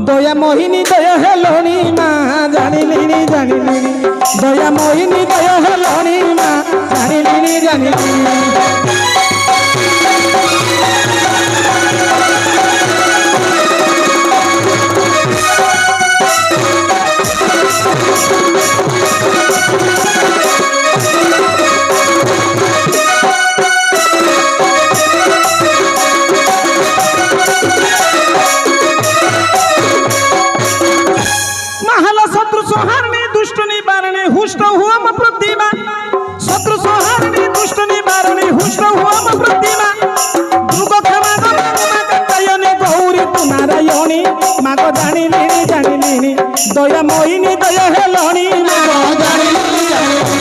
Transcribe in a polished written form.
दया मोहिनी दया हेलोनी माँ जानिलिनी जानिलिनी दया मोहिनी दया हेलोनी माँ जानिलिनी जानिलिनी हुष्ट हुआ प्रतिमा शत्रु संहारिणी दुष्ट निवारणी हुष्ट हुआ प्रतिमा दुर्ग क्षमा करुणा गौरी नारायणी माँ को जानिलिनी जानिलिनी दया मोहिनी दया हेलोनी माँ जानिलिनी